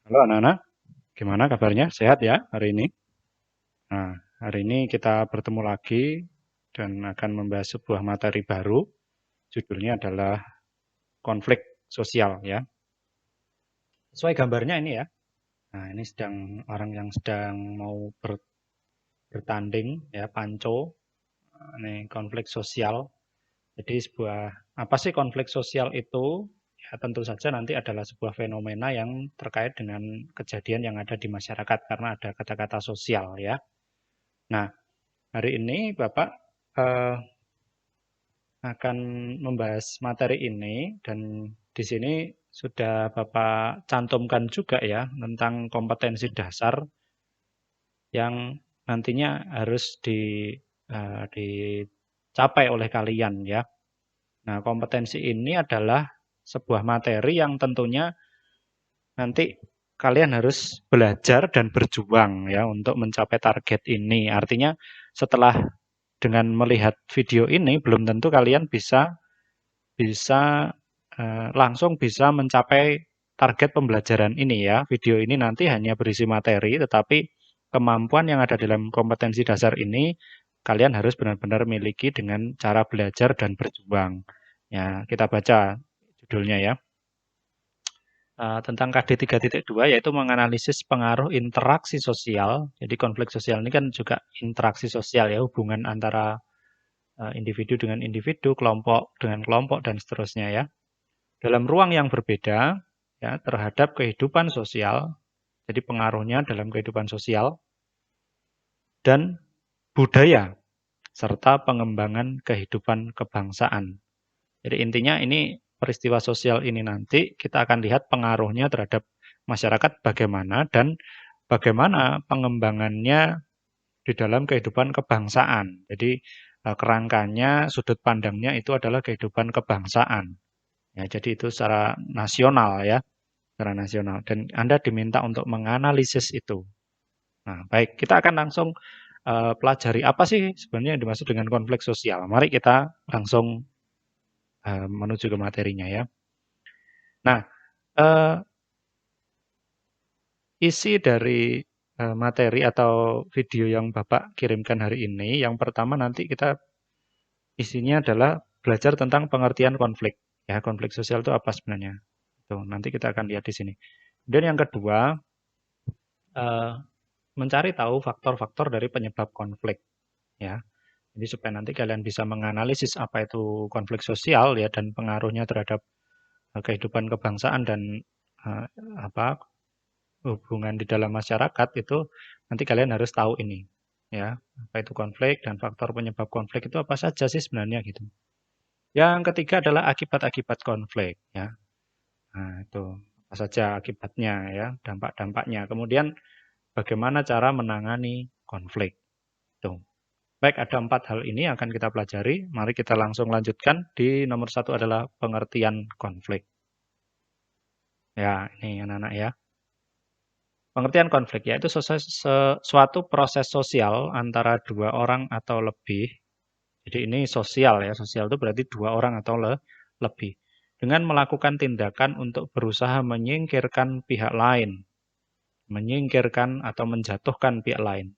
Halo anak-anak, gimana kabarnya? Sehat ya hari ini? Nah, hari ini kita bertemu lagi dan akan membahas sebuah materi baru. Judulnya adalah konflik sosial ya. Sesuai gambarnya ini ya. Nah, ini sedang orang yang sedang mau bertanding ya, panco. Ini konflik sosial. Jadi apa sih konflik sosial itu? Ya, tentu saja nanti adalah sebuah fenomena yang terkait dengan kejadian yang ada di masyarakat karena ada kata-kata sosial ya. Nah, hari ini Bapak eh, akan membahas materi ini dan di sini sudah Bapak cantumkan juga ya tentang kompetensi dasar yang nantinya harus dicapai oleh kalian ya. Nah, kompetensi ini adalah sebuah materi yang tentunya nanti kalian harus belajar dan berjuang ya untuk mencapai target ini. Artinya setelah dengan melihat video ini belum tentu kalian bisa bisa langsung bisa mencapai target pembelajaran ini ya. Video ini nanti hanya berisi materi, tetapi kemampuan yang ada dalam kompetensi dasar ini kalian harus benar-benar miliki dengan cara belajar dan berjuang. Ya, kita baca judulnya ya. Tentang KD 3.2 yaitu menganalisis pengaruh interaksi sosial. Jadi konflik sosial ini kan juga interaksi sosial ya, hubungan antara individu dengan individu, kelompok dengan kelompok dan seterusnya ya. Dalam ruang yang berbeda ya terhadap kehidupan sosial. Jadi pengaruhnya dalam kehidupan sosial dan budaya serta pengembangan kehidupan kebangsaan. Jadi intinya ini peristiwa sosial ini nanti kita akan lihat pengaruhnya terhadap masyarakat bagaimana dan bagaimana pengembangannya di dalam kehidupan kebangsaan. Jadi kerangkanya, sudut pandangnya itu adalah kehidupan kebangsaan. Ya, jadi itu secara nasional ya, secara nasional. Dan Anda diminta untuk menganalisis itu. Nah, baik, kita akan langsung pelajari apa sih sebenarnya yang dimaksud dengan konflik sosial. Mari kita langsung menuju ke materinya ya. Nah, eh, isi dari materi atau video yang Bapak kirimkan hari ini, yang pertama nanti kita isinya adalah belajar tentang pengertian konflik. Ya, konflik sosial itu apa sebenarnya? Tuh, nanti kita akan lihat di sini. Dan yang kedua, eh, mencari tahu faktor-faktor dari penyebab konflik. Ya, jadi supaya nanti kalian bisa menganalisis apa itu konflik sosial ya dan pengaruhnya terhadap kehidupan kebangsaan dan eh, apa hubungan di dalam masyarakat itu nanti kalian harus tahu ini ya apa itu konflik dan faktor penyebab konflik itu apa saja sih sebenarnya gitu. Yang ketiga adalah akibat-akibat konflik ya. Nah, itu apa saja akibatnya ya, dampak-dampaknya. Kemudian bagaimana cara menangani konflik. Tuh. Baik, ada 4 hal ini yang akan kita pelajari. Mari kita langsung lanjutkan. Di nomor 1 adalah pengertian konflik. Ya, ini anak-anak ya. Pengertian konflik yaitu suatu proses sosial antara dua orang atau lebih. Jadi ini sosial ya, sosial itu berarti dua orang atau lebih. Dengan melakukan tindakan untuk berusaha menyingkirkan pihak lain. Menyingkirkan atau menjatuhkan pihak lain.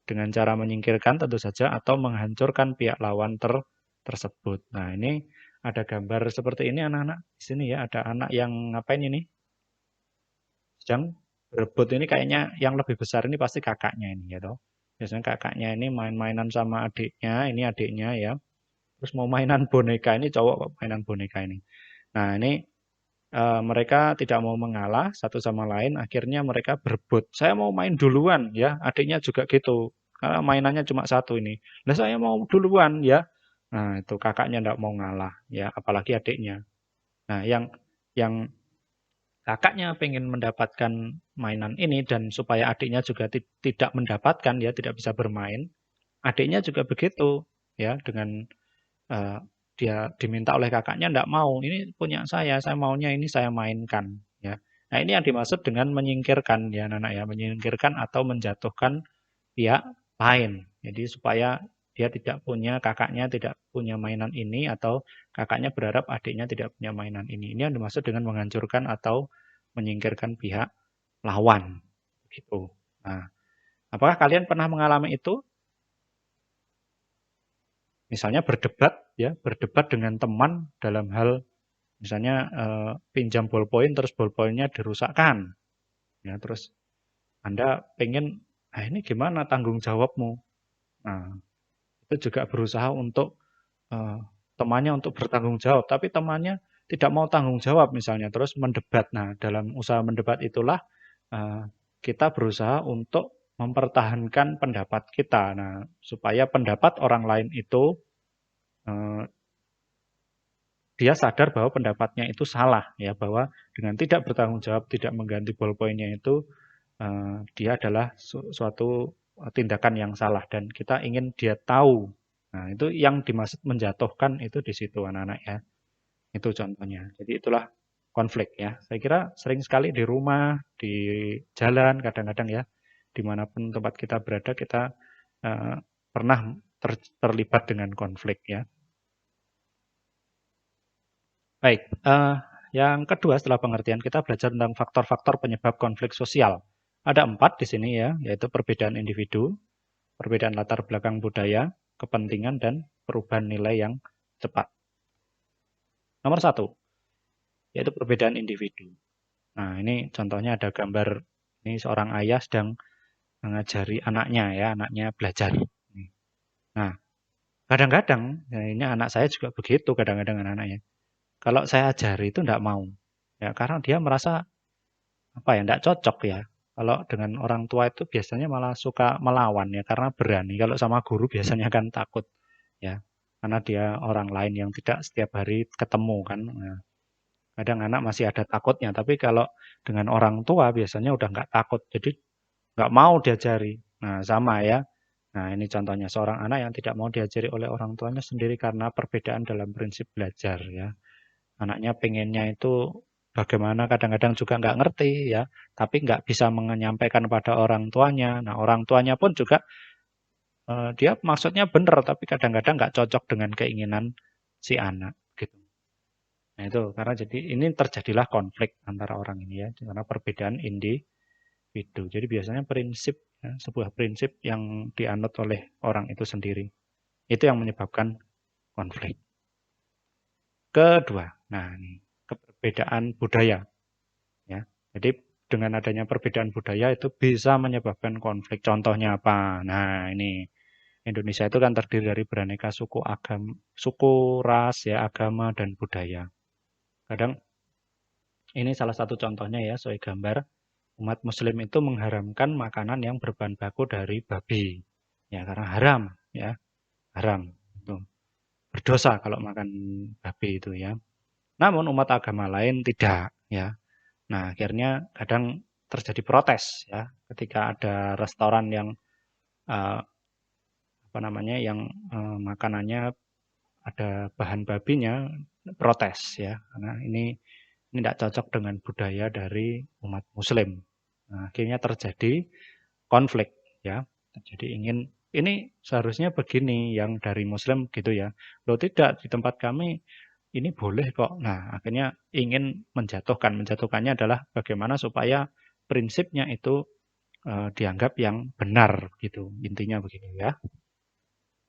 Dengan cara menyingkirkan tentu saja atau menghancurkan pihak lawan tersebut. Nah ini ada gambar seperti ini anak-anak. Di sini ya ada anak yang ngapain ini? Sedang berebut ini kayaknya yang lebih besar ini pasti kakaknya ini ya toh. Biasanya kakaknya ini main-mainan sama adiknya, ini adiknya ya. Terus mau mainan boneka ini cowok kok mainan boneka ini. Nah, ini mereka tidak mau mengalah satu sama lain, akhirnya mereka berebut. Saya mau main duluan ya, adiknya juga gitu. Karena mainannya cuma satu ini. Nah, saya mau duluan ya. Nah, itu kakaknya tidak mau ngalah ya, apalagi adiknya. Nah, yang kakaknya pengen mendapatkan mainan ini dan supaya adiknya juga tidak mendapatkan ya, tidak bisa bermain. Adiknya juga begitu ya dengan eh, dia diminta oleh kakaknya tidak mau. Ini punya saya maunya ini saya mainkan ya. Nah, ini yang dimaksud dengan menyingkirkan ya anak-anak ya, menyingkirkan atau menjatuhkan pihak lain. Jadi supaya dia tidak punya, kakaknya tidak punya mainan ini atau kakaknya berharap adiknya tidak punya mainan ini. Ini yang dimaksud dengan menghancurkan atau menyingkirkan pihak lawan gitu. Nah, apakah kalian pernah mengalami itu? Misalnya berdebat dengan teman dalam hal misalnya pinjam ballpoint terus ballpointnya dirusakkan, ya terus Anda pengen, ah ini gimana tanggung jawabmu? Nah, itu juga berusaha untuk eh, temannya untuk bertanggung jawab, tapi temannya tidak mau tanggung jawab misalnya, terus mendebat. Nah, dalam usaha mendebat itulah eh, kita berusaha untuk mempertahankan pendapat kita. Nah, supaya pendapat orang lain itu eh, dia sadar bahwa pendapatnya itu salah, ya bahwa dengan tidak bertanggung jawab, tidak mengganti ballpointnya itu dia adalah suatu tindakan yang salah dan kita ingin dia tahu. Nah, itu yang dimaksud menjatuhkan itu di situ anak-anak ya. Itu contohnya. Jadi itulah konflik ya. Saya kira sering sekali di rumah, di jalan kadang-kadang ya, dimanapun tempat kita berada kita eh, pernah terlibat dengan konflik ya. Baik, yang kedua setelah pengertian kita belajar tentang faktor-faktor penyebab konflik sosial. Ada 4 di sini ya, yaitu perbedaan individu, perbedaan latar belakang budaya, kepentingan, dan perubahan nilai yang cepat. Nomor 1, yaitu perbedaan individu. Nah, ini contohnya ada gambar, ini seorang ayah sedang mengajari anaknya ya, anaknya belajar. Nah, kadang-kadang, ya ini anak saya juga begitu kadang-kadang anak-anaknya. Kalau saya ajari itu enggak mau. Ya, karena dia merasa apa ya, enggak cocok ya. Kalau dengan orang tua itu biasanya malah suka melawan ya, karena berani. Kalau sama guru biasanya kan takut ya, karena dia orang lain yang tidak setiap hari ketemu kan. Nah, kadang anak masih ada takutnya, tapi kalau dengan orang tua biasanya udah nggak takut, jadi nggak mau diajari. Nah, sama ya. Nah, ini contohnya seorang anak yang tidak mau diajari oleh orang tuanya sendiri karena perbedaan dalam prinsip belajar ya. Anaknya pengennya itu bagaimana kadang-kadang juga nggak ngerti ya, tapi nggak bisa menyampaikan pada orang tuanya. Nah, orang tuanya pun juga dia maksudnya benar, tapi kadang-kadang nggak cocok dengan keinginan si anak gitu. Nah, itu karena jadi ini terjadilah konflik antara orang ini ya, karena perbedaan individu. Jadi biasanya prinsip ya, sebuah prinsip yang dianut oleh orang itu sendiri. Itu yang menyebabkan konflik. Kedua, nah ini perbedaan budaya ya. Jadi dengan adanya perbedaan budaya itu bisa menyebabkan konflik. Contohnya apa? Nah, ini Indonesia itu kan terdiri dari beraneka suku, agama, suku, ras ya, agama dan budaya. Kadang ini salah satu contohnya ya, sesuai gambar. Umat muslim itu mengharamkan makanan yang berbahan baku dari babi. Ya, karena haram ya, haram. Itu berdosa kalau makan babi itu ya. Namun umat agama lain tidak ya. Nah, akhirnya kadang terjadi protes ya ketika ada restoran yang eh, apa namanya yang makanannya ada bahan babinya, protes ya karena ini tidak cocok dengan budaya dari umat muslim. Nah, akhirnya terjadi konflik ya. Jadi ingin ini seharusnya begini yang dari muslim gitu ya. Loh tidak, di tempat kami ini boleh kok. Nah, akhirnya ingin menjatuhkan. Menjatuhkannya adalah bagaimana supaya prinsipnya itu dianggap yang benar gitu. Intinya begini ya.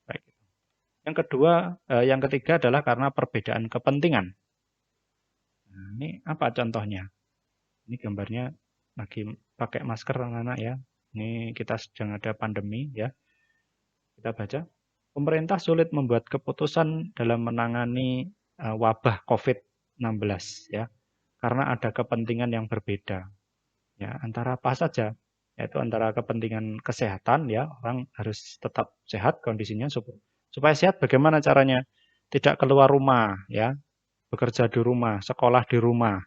Baik. Yang kedua, yang ketiga adalah karena perbedaan kepentingan. Nah, ini apa contohnya? Ini gambarnya lagi pakai masker anak-anak ya. Ini kita sedang ada pandemi ya. Kita baca. Pemerintah sulit membuat keputusan dalam menangani wabah COVID-19 ya. Karena ada kepentingan yang berbeda. Ya, antara apa saja? Yaitu antara kepentingan kesehatan ya, orang harus tetap sehat kondisinya supaya sehat bagaimana caranya? Tidak keluar rumah ya, bekerja di rumah, sekolah di rumah.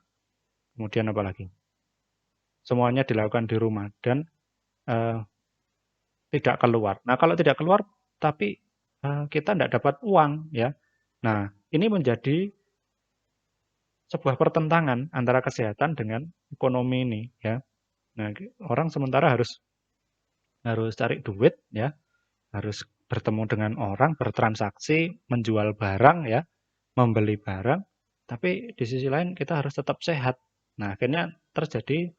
Kemudian apa lagi? Semuanya dilakukan di rumah dan eh, tidak keluar. Nah, kalau tidak keluar tapi kita tidak dapat uang ya. Nah, ini menjadi sebuah pertentangan antara kesehatan dengan ekonomi ini ya. Nah, orang sementara harus harus cari duit ya, harus bertemu dengan orang, bertransaksi, menjual barang ya, membeli barang, tapi di sisi lain kita harus tetap sehat. Nah, akhirnya terjadi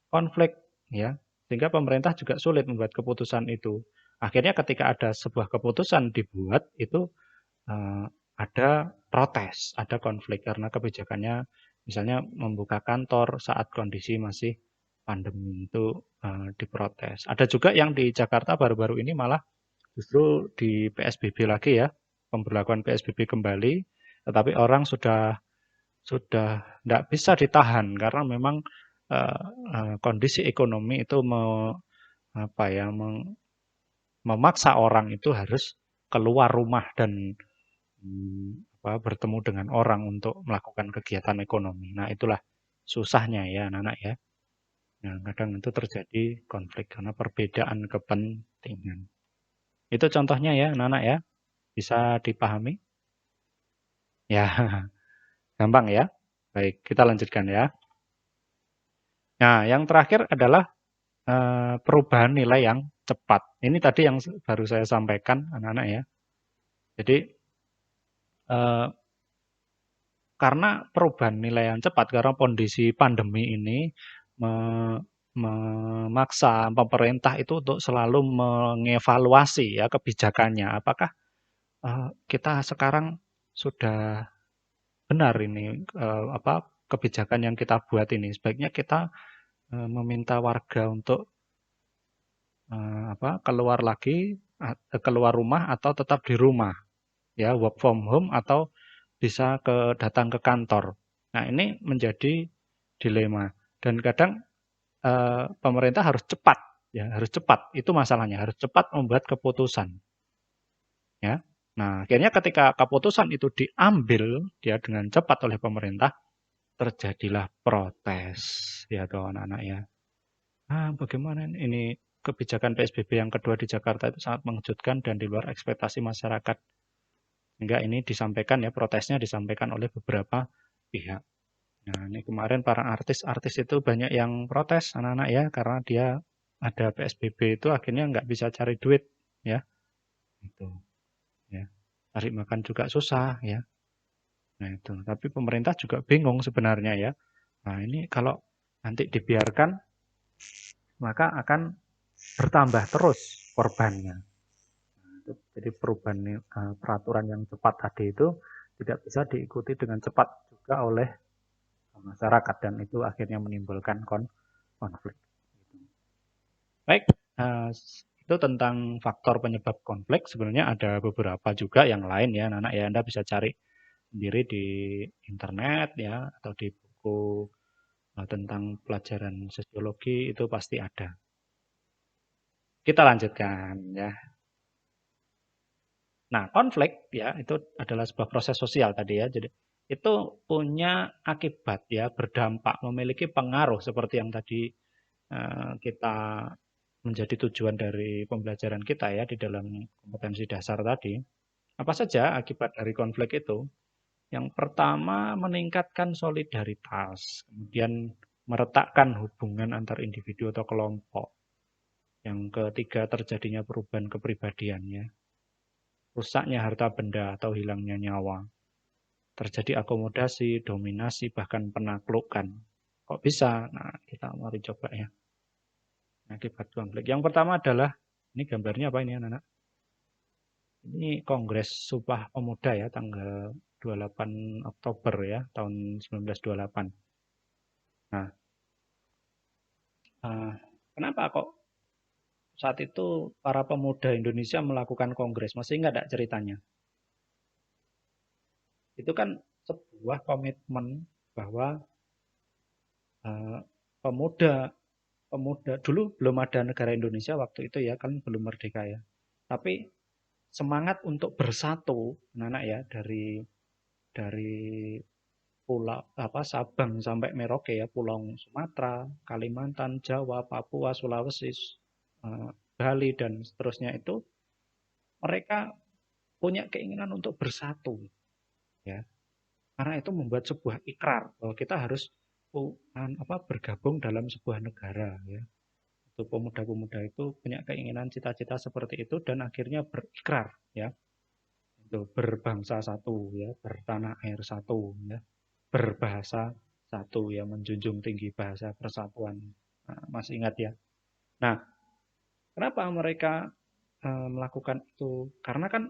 konflik ya. Sehingga pemerintah juga sulit membuat keputusan itu. Akhirnya ketika ada sebuah keputusan dibuat itu ada protes, ada konflik karena kebijakannya misalnya membuka kantor saat kondisi masih pandemi itu diprotes. Ada juga yang di Jakarta baru-baru ini malah justru di PSBB lagi ya, pemberlakuan PSBB kembali, tetapi orang sudah tidak bisa ditahan karena memang kondisi ekonomi itu apa ya, memaksa orang itu harus keluar rumah dan bertemu dengan orang untuk melakukan kegiatan ekonomi. Nah, itulah susahnya ya anak-anak ya. Nah, kadang itu terjadi konflik karena perbedaan kepentingan. Itu contohnya ya anak-anak ya. Bisa dipahami? Ya, gampang ya. Baik, kita lanjutkan ya. Nah, yang terakhir adalah perubahan nilai yang cepat. Ini tadi yang baru saya sampaikan anak-anak ya. Jadi eh, karena perubahan nilai yang cepat, karena kondisi pandemi ini memaksa pemerintah itu untuk selalu mengevaluasi ya kebijakannya. Apakah kita sekarang sudah benar ini kebijakan yang kita buat ini? Sebaiknya kita meminta warga untuk keluar lagi, keluar rumah atau tetap di rumah, ya work from home atau bisa datang ke kantor. Nah, ini menjadi dilema dan kadang pemerintah harus cepat, ya harus cepat. Itu masalahnya, harus cepat membuat keputusan, ya. Nah, akhirnya ketika keputusan itu diambil ya dengan cepat oleh pemerintah, terjadilah protes, ya toh anak-anak ya. Bagaimana ini kebijakan PSBB yang kedua di Jakarta itu sangat mengejutkan dan di luar ekspektasi masyarakat. Hingga ini disampaikan ya, protesnya disampaikan oleh beberapa pihak. Nah, ini kemarin para artis-artis itu banyak yang protes anak-anak ya, karena dia ada PSBB itu akhirnya nggak bisa cari duit ya, itu ya. Cari makan juga susah ya. Nah itu, tapi pemerintah juga bingung sebenarnya ya. Nah ini kalau nanti dibiarkan, maka akan bertambah terus korbannya. Nah, jadi perubahan peraturan yang cepat tadi itu tidak bisa diikuti dengan cepat juga oleh masyarakat dan itu akhirnya menimbulkan konflik. Baik, itu tentang faktor penyebab konflik. Sebenarnya ada beberapa juga yang lain ya, anak ya. Anda bisa cari sendiri di internet ya atau di buku tentang pelajaran sosiologi itu pasti ada. Kita lanjutkan ya. Nah, konflik ya itu adalah sebuah proses sosial tadi ya. Jadi itu punya akibat ya, berdampak, memiliki pengaruh seperti yang tadi kita menjadi tujuan dari pembelajaran kita ya di dalam kompetensi dasar tadi. Apa saja akibat dari konflik itu? Yang pertama meningkatkan solidaritas, kemudian meretakkan hubungan antar individu atau kelompok. Yang ketiga terjadinya perubahan kepribadiannya, rusaknya harta benda atau hilangnya nyawa. Terjadi akomodasi, dominasi, bahkan penaklukan. Kok bisa? Nah, kita mari coba ya. Akibat konflik. Yang pertama adalah, ini gambarnya apa ini anak-anak? Ini Kongres Sumpah Pemuda ya, tanggal 28 Oktober ya, tahun 1928. Nah, kenapa kok saat itu para pemuda Indonesia melakukan kongres? Masih ingat tidak ceritanya? Itu kan sebuah komitmen bahwa uh, pemuda pemuda dulu belum ada negara Indonesia waktu itu ya kan belum merdeka ya. Tapi semangat untuk bersatu, anak-anak ya dari pulau Sabang sampai Merauke ya, Pulau Sumatera, Kalimantan, Jawa, Papua, Sulawesi, Bali dan seterusnya itu mereka punya keinginan untuk bersatu ya. Karena itu membuat sebuah ikrar bahwa kita harus bergabung dalam sebuah negara ya. Itu pemuda-pemuda itu punya keinginan cita-cita seperti itu dan akhirnya berikrar ya. Itu berbangsa satu ya, bertanah air satu ya, berbahasa satu ya, menjunjung tinggi bahasa persatuan. Nah, masih ingat ya. Nah, kenapa mereka melakukan itu? Karena kan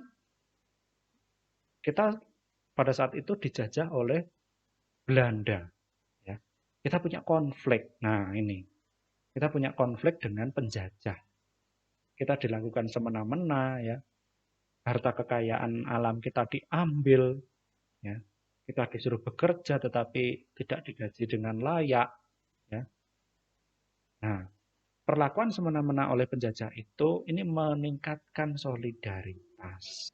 kita pada saat itu dijajah oleh Belanda, ya. Kita punya konflik. Nah, ini. Kita punya konflik dengan penjajah. Kita dilakukan semena-mena, ya. Harta kekayaan alam kita diambil, ya. Kita disuruh bekerja tetapi tidak digaji dengan layak, ya. Nah, perlakuan semena-mena oleh penjajah itu ini meningkatkan solidaritas.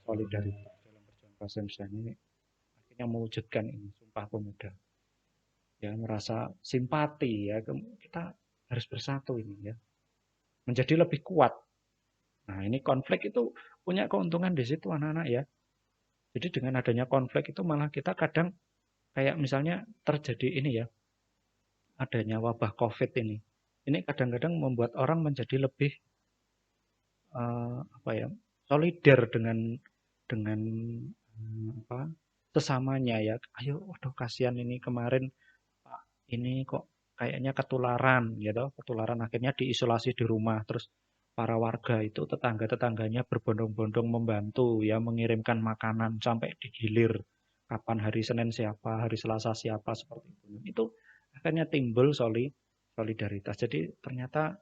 Solidaritas dalam perjuangan kaum Indonesia ini akhirnya mewujudkan ini Sumpah Pemuda. Ya, merasa simpati ya, kita harus bersatu ini ya, menjadi lebih kuat. Nah, ini konflik itu punya keuntungan di situ anak-anak ya. Jadi dengan adanya konflik itu malah kita kadang kayak misalnya terjadi ini ya, adanya wabah COVID ini. Ini kadang-kadang membuat orang menjadi lebih apa ya, solidar dengan apa sesamanya ya. Ayo, waduh kasihan ini kemarin Pak ini kok kayaknya ketularan gitu, ketularan akhirnya diisolasi di rumah. Terus para warga itu tetangga-tetangganya berbondong-bondong membantu ya mengirimkan makanan sampai digilir. Kapan hari Senin siapa, hari Selasa siapa seperti itu. Itu akhirnya timbul solidaritas. Jadi ternyata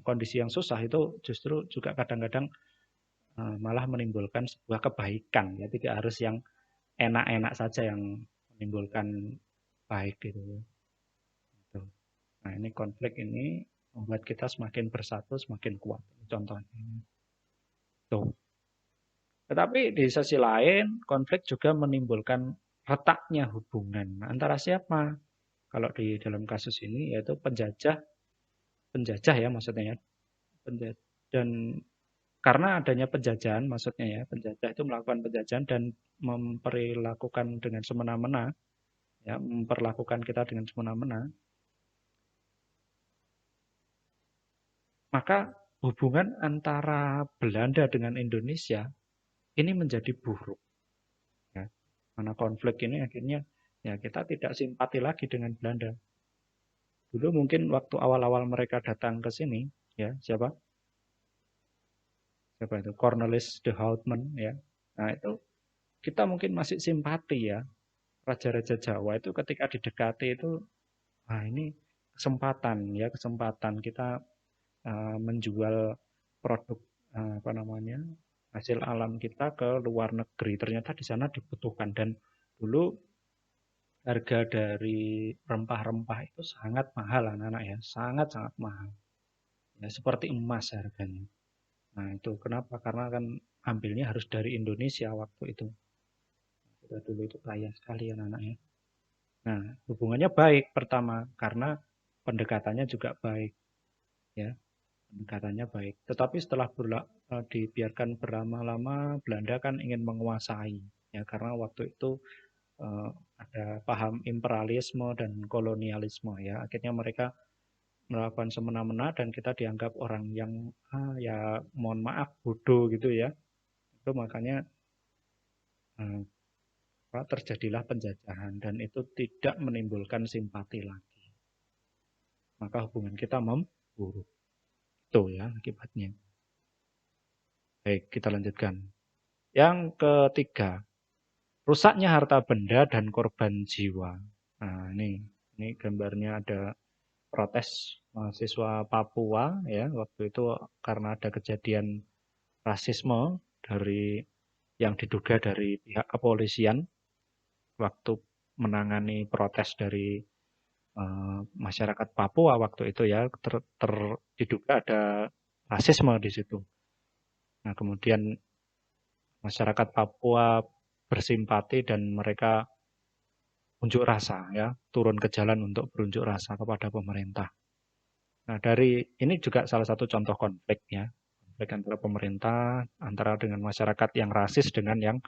kondisi yang susah itu justru juga kadang-kadang malah menimbulkan sebuah kebaikan ya, tidak harus yang enak-enak saja yang menimbulkan baik gitu. Gitu. Nah, ini konflik ini membuat kita semakin bersatu, semakin kuat. Contohnya. Tuh. Tetapi di sisi lain, konflik juga menimbulkan retaknya hubungan antara siapa? Kalau di dalam kasus ini yaitu penjajah, penjajah ya maksudnya ya, penjajah. Dan karena adanya penjajahan, maksudnya ya, penjajah itu melakukan penjajahan dan memperlakukan dengan semena-mena, ya, memperlakukan kita dengan semena-mena, maka hubungan antara Belanda dengan Indonesia ini menjadi buruk. Ya. Karena konflik ini akhirnya ya kita tidak simpati lagi dengan Belanda. Dulu mungkin waktu awal-awal mereka datang ke sini, ya siapa? Siapa itu? Cornelis de Houtman, ya. Nah itu kita mungkin masih simpati ya. Raja-raja Jawa itu ketika didekati itu, ah ini kesempatan ya, kesempatan kita menjual produk apa namanya hasil alam kita ke luar negeri. Ternyata di sana dibutuhkan dan dulu harga dari rempah-rempah itu sangat mahal anak-anak ya, sangat-sangat mahal. Ya, seperti emas harganya. Nah itu kenapa? Karena kan ambilnya harus dari Indonesia waktu itu. Kita dulu itu kaya sekali anak-anak ya. Nah hubungannya baik pertama karena pendekatannya juga baik ya. Pendekatannya baik. Tetapi setelah dibiarkan berlama-lama, Belanda kan ingin menguasai. Ya, karena waktu itu eh, ada paham imperialisme dan kolonialisme. Ya, akhirnya mereka melakukan semena-mena dan kita dianggap orang yang ya mohon maaf bodoh gitu ya. Itu makanya eh, terjadilah penjajahan dan itu tidak menimbulkan simpati lagi. Maka hubungan kita memburuk. Itu ya akibatnya. Baik, kita lanjutkan. Yang ketiga, rusaknya harta benda dan korban jiwa. Nah, ini gambarnya ada protes mahasiswa Papua ya, waktu itu karena ada kejadian rasisme dari yang diduga dari pihak kepolisian waktu menangani protes dari masyarakat Papua waktu itu ya, diduga ada rasisme di situ. Nah, kemudian masyarakat Papua bersimpati dan mereka unjuk rasa ya, turun ke jalan untuk berunjuk rasa kepada pemerintah. Nah, dari ini juga salah satu contoh konflik ya. Konflik antara pemerintah, antara dengan masyarakat yang rasis dengan yang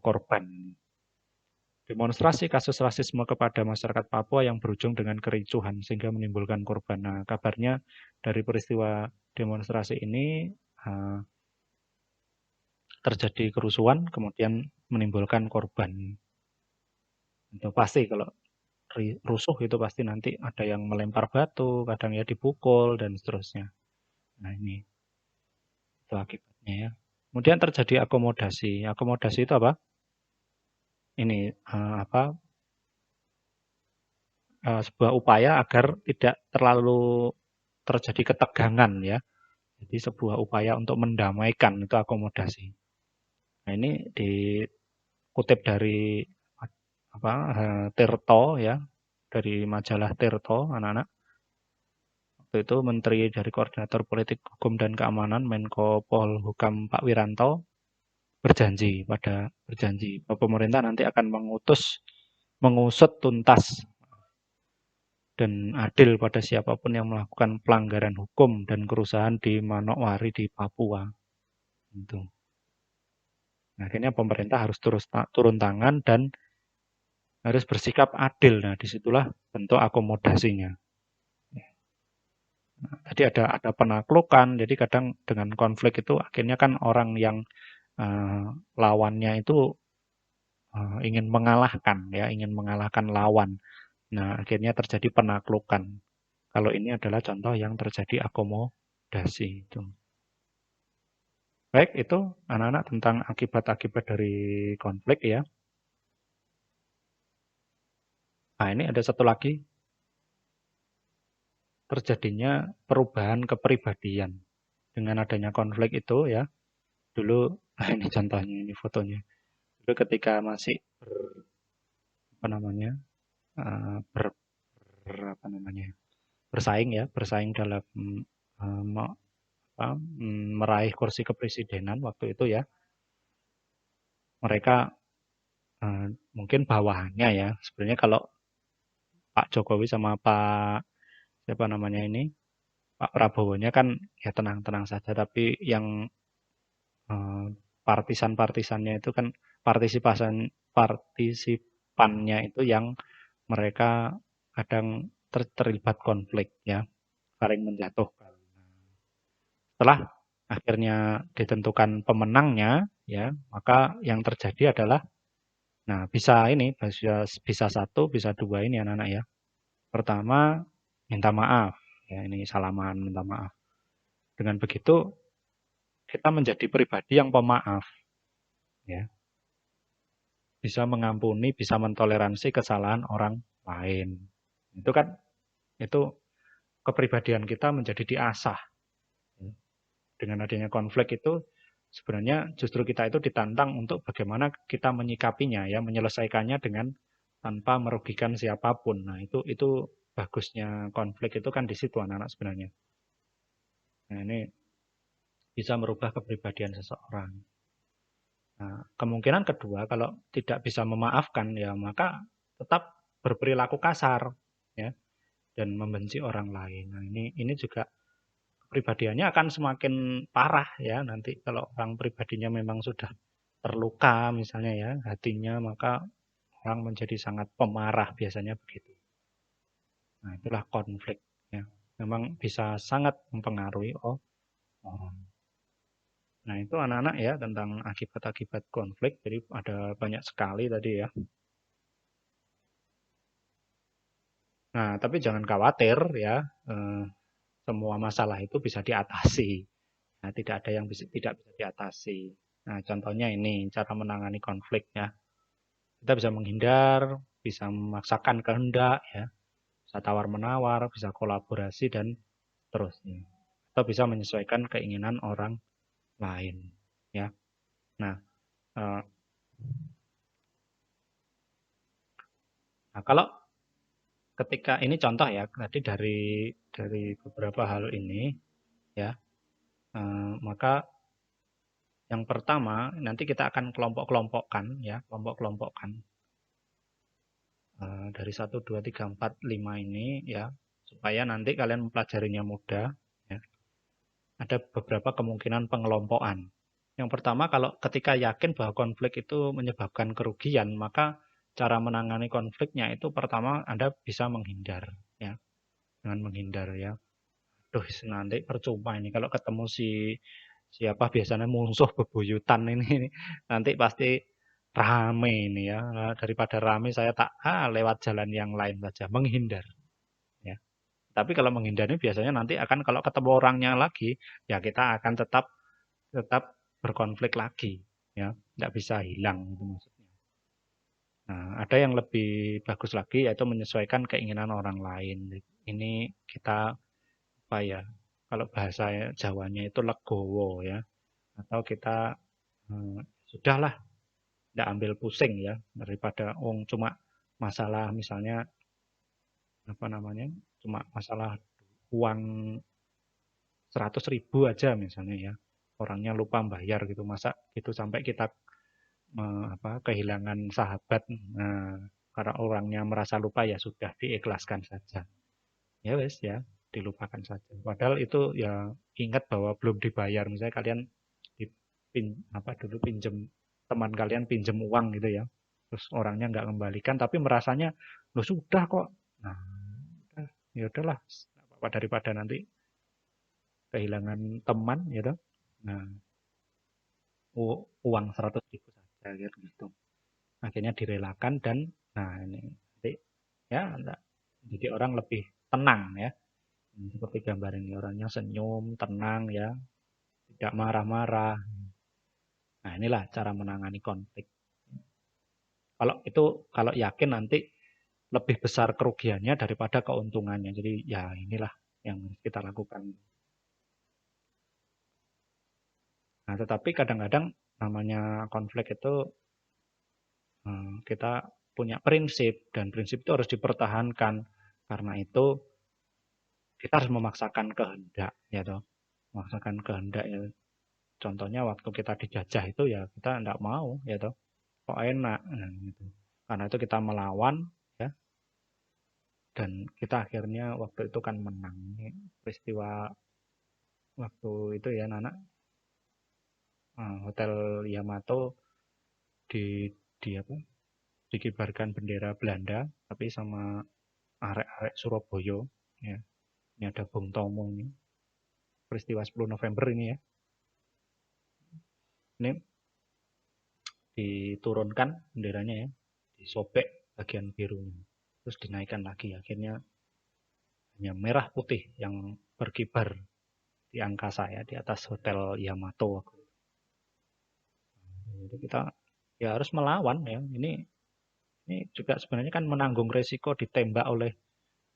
korban. Demonstrasi kasus rasisme kepada masyarakat Papua yang berujung dengan kericuhan sehingga menimbulkan korban. Nah, kabarnya dari peristiwa demonstrasi ini terjadi kerusuhan, kemudian menimbulkan korban. Itu pasti kalau rusuh itu pasti nanti ada yang melempar batu, kadang ya dipukul dan seterusnya. Nah, ini itu akibatnya ya. Kemudian terjadi akomodasi. Akomodasi itu apa? Ini apa? Sebuah upaya agar tidak terlalu terjadi ketegangan ya. Jadi sebuah upaya untuk mendamaikan itu akomodasi. Nah, ini dikutip dari apa Tirto ya, dari majalah Tirto anak-anak. Waktu itu Menteri dari Koordinator Politik Hukum dan Keamanan Menko Polhukam Pak Wiranto berjanji bahwa pemerintah nanti akan mengusut tuntas dan adil pada siapapun yang melakukan pelanggaran hukum dan kerusuhan di Manokwari di Papua. Itu. Nah, akhirnya pemerintah harus turun tangan dan harus bersikap adil. Nah, disitulah bentuk akomodasinya. Nah, tadi ada penaklukan. Jadi kadang dengan konflik itu akhirnya kan orang yang lawannya itu ingin mengalahkan ya, ingin mengalahkan lawan. Nah, akhirnya terjadi penaklukan. Kalau ini adalah contoh yang terjadi akomodasi itu. Baik, itu anak-anak tentang akibat-akibat dari konflik ya. Nah, ini ada satu lagi, terjadinya perubahan kepribadian. Dengan adanya konflik itu ya, dulu, nah ini contohnya, ini fotonya. Dulu ketika masih apa namanya, eh, ber, apa namanya, bersaing dalam meraih kursi kepresidenan waktu itu ya, mereka mungkin bawahannya ya, sebenarnya kalau Pak Jokowi sama Pak siapa namanya ini, Pak Prabowo-nya kan ya tenang-tenang saja, tapi yang partisan-partisannya itu kan partisipannya itu yang mereka kadang terlibat konflik ya, saling menjatuhkan. Setelah akhirnya ditentukan pemenangnya ya, maka yang terjadi adalah nah bisa satu, bisa dua ini anak-anak ya. Pertama minta maaf ya, ini salaman minta maaf. Dengan begitu kita menjadi pribadi yang pemaaf ya. Bisa mengampuni, bisa mentoleransi kesalahan orang lain. Itu kan itu kepribadian kita menjadi diasah. Dengan adanya konflik itu sebenarnya justru kita itu ditantang untuk bagaimana kita menyikapinya ya, menyelesaikannya dengan tanpa merugikan siapapun. Nah, itu bagusnya konflik itu kan di situ anak-anak sebenarnya. Nah, ini bisa merubah kepribadian seseorang. Nah, kemungkinan kedua kalau tidak bisa memaafkan ya maka tetap berperilaku kasar ya dan membenci orang lain. Nah, ini juga kepribadiannya akan semakin parah ya nanti kalau orang pribadinya memang sudah terluka misalnya ya hatinya, maka orang menjadi sangat pemarah biasanya begitu. Nah, itulah konflik ya. Memang bisa sangat mempengaruhi orang. Nah, itu anak-anak ya tentang akibat-akibat konflik. Jadi ada banyak sekali tadi ya. Nah, tapi jangan khawatir ya. Semua masalah itu bisa diatasi. Nah, tidak ada yang tidak bisa diatasi. Nah, contohnya ini cara menangani konflik ya. Kita bisa menghindar, bisa memaksakan kehendak ya, bisa tawar-menawar, bisa kolaborasi dan seterusnya. Atau bisa menyesuaikan keinginan orang lain ya. Nah, eh, nah kalau ketika ini contoh ya, tadi dari beberapa hal ini ya, maka yang pertama nanti kita akan kelompok-kelompokkan ya, kelompok-kelompokkan dari 1, 2, 3, 4, 5 ini ya, supaya nanti kalian mempelajarinya mudah ya. Ada beberapa kemungkinan pengelompokan. Yang pertama, kalau ketika yakin bahwa konflik itu menyebabkan kerugian, maka cara menangani konfliknya itu pertama Anda bisa menghindar ya. Dengan menghindar ya. Duh, nanti percuma ini kalau ketemu siapa biasanya musuh bebuyutan ini nanti pasti rame ini ya, daripada rame saya tak lewat jalan yang lain saja, menghindar ya. Tapi kalau menghindar ini biasanya nanti akan kalau ketemu orangnya lagi, ya kita akan tetap tetap berkonflik lagi ya, nggak bisa hilang itu maksudnya. Nah, ada yang lebih bagus lagi yaitu menyesuaikan keinginan orang lain. Ini kita apa ya? Kalau bahasa Jawanya itu legowo ya, atau kita sudahlah, tidak ambil pusing ya daripada cuma masalah misalnya apa namanya, cuma masalah uang 100.000 aja misalnya ya, orangnya lupa bayar gitu, masa itu sampai kita kehilangan sahabat. Nah, karena orangnya merasa lupa ya sudah diikhlaskan saja. Ya wes ya, dilupakan saja. Padahal itu ya ingat bahwa belum dibayar. Misalnya kalian dulu pinjem teman kalian pinjem uang gitu ya. Terus orangnya nggak kembalikan tapi merasanya lo sudah kok. Nah, ya udahlah, apa daripada nanti kehilangan teman gitu. Nah, uang 100.000 saja gitu. Akhirnya direlakan dan nah ini nanti ya jadi orang lebih tenang ya. Seperti gambar ini orangnya senyum, tenang ya, tidak marah-marah. Nah, inilah cara menangani konflik. Kalau yakin nanti lebih besar kerugiannya daripada keuntungannya. Jadi ya inilah yang kita lakukan. Nah, tetapi kadang-kadang namanya konflik itu kita punya prinsip dan prinsip itu harus dipertahankan. Karena itu kita harus memaksakan kehendak ya toh. Memaksakan kehendak ya. Contohnya waktu kita dijajah itu ya kita tidak mau ya toh. Kok enak nah, gitu. Karena itu kita melawan ya dan kita akhirnya waktu itu kan menang. Ini peristiwa waktu itu ya Nana, Hotel Yamato di apa? Dikibarkan bendera Belanda tapi sama arek-arek Surabaya ya. Ini ada Bung Tomo ini. Peristiwa 10 November ini ya. Ini diturunkan benderanya ya, disobek bagian birunya. Terus dinaikkan lagi akhirnya hanya merah putih yang berkibar di angkasa ya di atas Hotel Yamato. Jadi kita ya harus melawan ya. Ini juga sebenarnya kan menanggung resiko ditembak oleh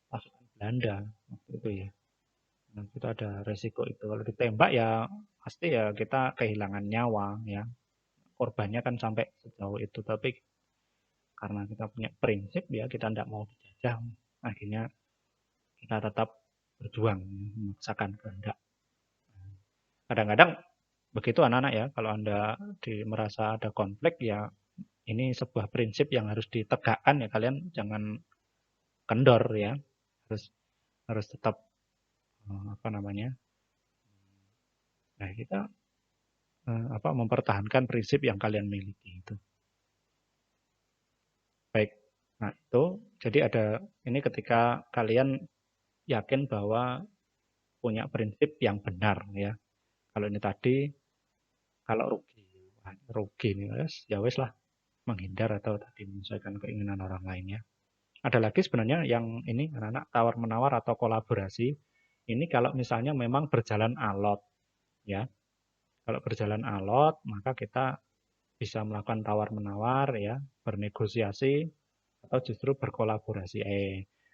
pasukan Belanda waktu itu ya. Nah, kita ada resiko itu. Kalau ditembak ya pasti ya kita kehilangan nyawa ya. Korbannya kan sampai sejauh itu. Tapi karena kita punya prinsip ya kita tidak mau dijajah. Akhirnya kita tetap berjuang memaksakan kehendak. Kadang-kadang begitu anak-anak ya, kalau Anda merasa ada konflik ya ini sebuah prinsip yang harus ditegakkan ya, kalian jangan kendor ya. Harus harus tetap apa namanya? Nah, kita mempertahankan prinsip yang kalian miliki itu. Baik. Nah, itu jadi ada ini ketika kalian yakin bahwa punya prinsip yang benar ya. Kalau ini tadi kalau rugi nih ya wes lah menghindar atau tadi menyesuaikan keinginan orang lainnya. Ada lagi sebenarnya yang ini anak-anak tawar-menawar atau kolaborasi. Ini kalau misalnya memang berjalan alot ya. Kalau berjalan alot maka kita bisa melakukan tawar-menawar ya, bernegosiasi atau justru berkolaborasi.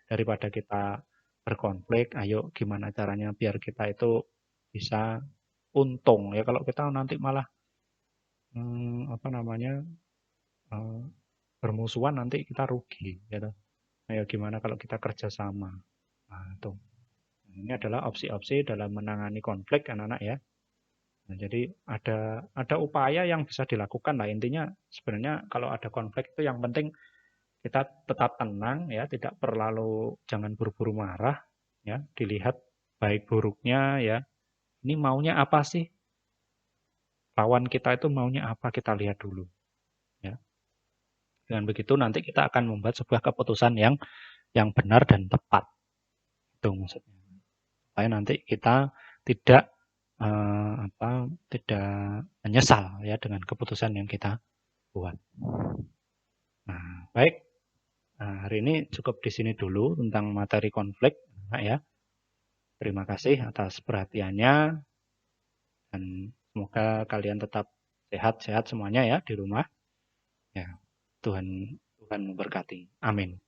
Daripada kita berkonflik, ayo gimana caranya biar kita itu bisa untung ya. Kalau kita nanti malah apa namanya bermusuhan nanti kita rugi gitu. Ayo gimana kalau kita kerjasama. Nah, itu. Ini adalah opsi-opsi dalam menangani konflik anak-anak ya. Nah, jadi ada upaya yang bisa dilakukan lah. Intinya sebenarnya kalau ada konflik itu yang penting kita tetap tenang ya, tidak perlu jangan buru-buru marah ya, dilihat baik buruknya ya. Ini maunya apa sih? Lawan kita itu maunya apa? Kita lihat dulu ya. Dengan begitu nanti kita akan membuat sebuah keputusan yang benar dan tepat. Itu maksudnya. Supaya nanti kita tidak tidak menyesal ya dengan keputusan yang kita buat. Nah, baik. Nah, hari ini cukup di sini dulu tentang materi konflik, nah, ya. Terima kasih atas perhatiannya dan semoga kalian tetap sehat-sehat semuanya ya di rumah. Ya, Tuhan Tuhan memberkati. Amin.